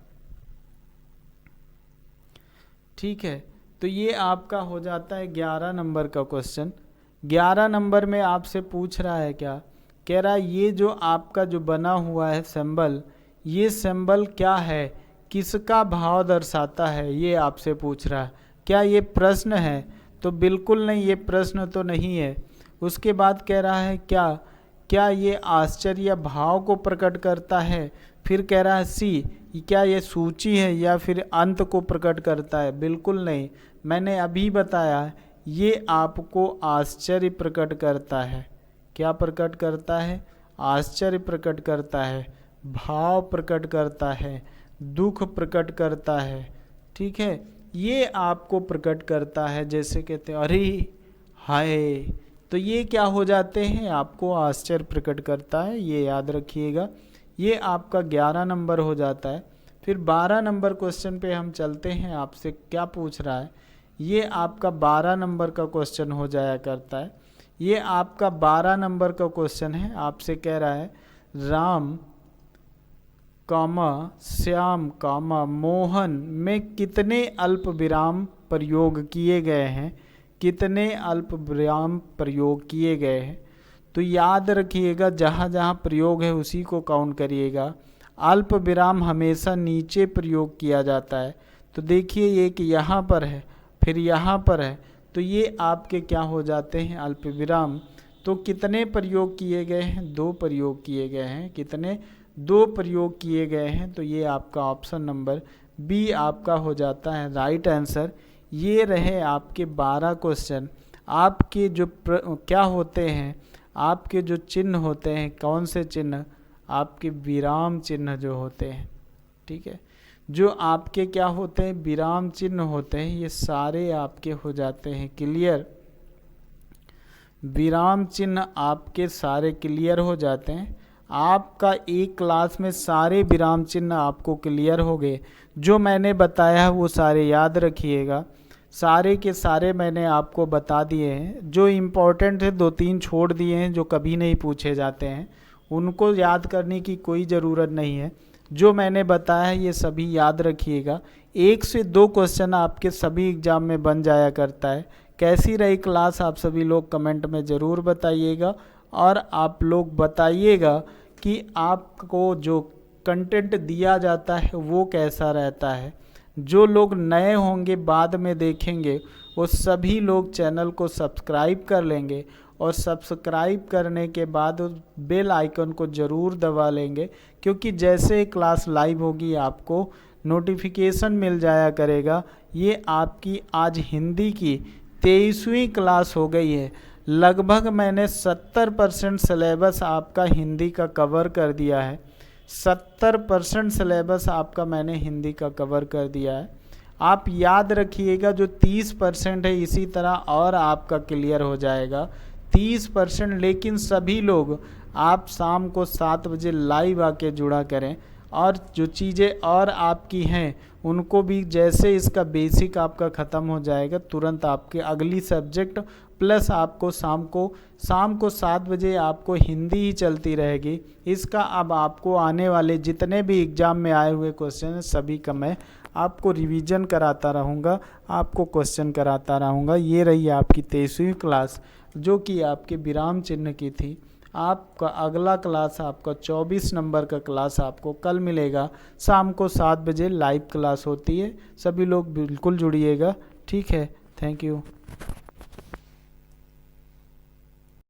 ठीक है। तो ये आपका हो जाता है 11 नंबर का क्वेश्चन। 11 नंबर में आपसे पूछ रहा है क्या, कह रहा है ये जो आपका जो बना हुआ है सिंबल, ये सिंबल क्या है, किसका भाव दर्शाता है, ये आपसे पूछ रहा है। क्या ये प्रश्न है? तो बिल्कुल नहीं, ये प्रश्न तो नहीं है। उसके बाद कह रहा है क्या ये आश्चर्य भाव को प्रकट करता है? फिर कह रहा है सी, क्या ये सूची है या फिर अंत को प्रकट करता है? बिल्कुल नहीं, मैंने अभी बताया ये आपको आश्चर्य प्रकट करता है। क्या प्रकट करता है? आश्चर्य प्रकट करता है, भाव प्रकट करता है, दुख प्रकट करता है, ठीक है। ये आपको प्रकट करता है, जैसे कहते हैं अरे हाय, तो ये क्या हो जाते हैं, आपको आश्चर्य प्रकट करता है, ये याद रखिएगा। ये आपका 11 नंबर हो जाता है। फिर 12 नंबर क्वेश्चन पे हम चलते हैं। आपसे क्या पूछ रहा है, ये आपका 12 नंबर का क्वेश्चन हो जाया करता है। ये आपका 12 नंबर का क्वेश्चन है। आपसे कह रहा है राम श्याम मोहन में कितने अल्प विराम प्रयोग किए गए हैं, कितने अल्प विराम प्रयोग किए गए हैं। तो याद रखिएगा, जहाँ जहाँ प्रयोग है उसी को काउंट करिएगा। अल्प विराम हमेशा नीचे प्रयोग किया जाता है। तो देखिए एक यहाँ पर है, फिर यहाँ पर है, तो ये आपके क्या हो जाते हैं, अल्प विराम। तो कितने प्रयोग किए गए हैं? 2 प्रयोग किए गए हैं। कितने? 2 प्रयोग किए गए हैं। तो ये आपका ऑप्शन नंबर बी आपका हो जाता है राइट आंसर। ये रहे आपके 12 क्वेश्चन। आपके जो क्या होते हैं, आपके जो चिन्ह होते हैं, कौन से चिन्ह? आपके विराम चिन्ह जो होते हैं, ठीक है। जो आपके क्या होते हैं, विराम चिन्ह होते हैं, ये सारे आपके हो जाते हैं क्लियर। विराम चिन्ह आपके सारे क्लियर हो जाते हैं। आपका एक क्लास में सारे विराम चिन्ह आपको क्लियर हो गए। जो मैंने बताया है वो सारे याद रखिएगा। सारे के सारे मैंने आपको बता दिए हैं। जो इम्पोर्टेंट है 2-3 छोड़ दिए हैं, जो कभी नहीं पूछे जाते हैं, उनको याद करने की कोई ज़रूरत नहीं है। जो मैंने बताया है ये सभी याद रखिएगा। 1 से 2 क्वेश्चन आपके सभी एग्ज़ाम में बन जाया करता है। कैसी रही क्लास आप सभी लोग कमेंट में ज़रूर बताइएगा। और आप लोग बताइएगा कि आपको जो कंटेंट दिया जाता है वो कैसा रहता है। जो लोग नए होंगे बाद में देखेंगे, वो सभी लोग चैनल को सब्सक्राइब कर लेंगे और सब्सक्राइब करने के बाद बेल आइकन को ज़रूर दबा लेंगे, क्योंकि जैसे क्लास लाइव होगी आपको नोटिफिकेशन मिल जाया करेगा। ये आपकी आज हिंदी की 23वीं क्लास हो गई है। लगभग मैंने 70% सिलेबस आपका हिंदी का कवर कर दिया है। 70% सिलेबस आपका मैंने हिंदी का कवर कर दिया है। आप याद रखिएगा जो 30% है इसी तरह और आपका क्लियर हो जाएगा 30%। लेकिन सभी लोग आप शाम को 7 बजे लाइव आके जुड़ा करें, और जो चीज़ें और आपकी हैं उनको भी, जैसे इसका बेसिक आपका ख़त्म हो जाएगा तुरंत आपके अगली सब्जेक्ट प्लस आपको शाम को 7 बजे आपको हिंदी ही चलती रहेगी। इसका अब आपको आने वाले जितने भी एग्ज़ाम में आए हुए क्वेश्चन हैं सभी का मैं आपको रिवीजन कराता रहूँगा, आपको क्वेश्चन कराता रहूँगा। ये रही आपकी 23वीं क्लास जो कि आपके विराम चिन्ह की थी। आपका अगला क्लास आपका 24 नंबर का क्लास आपको कल मिलेगा। शाम को 7 बजे लाइव क्लास होती है। सभी लोग बिल्कुल जुड़िएगा, ठीक है। Thank you.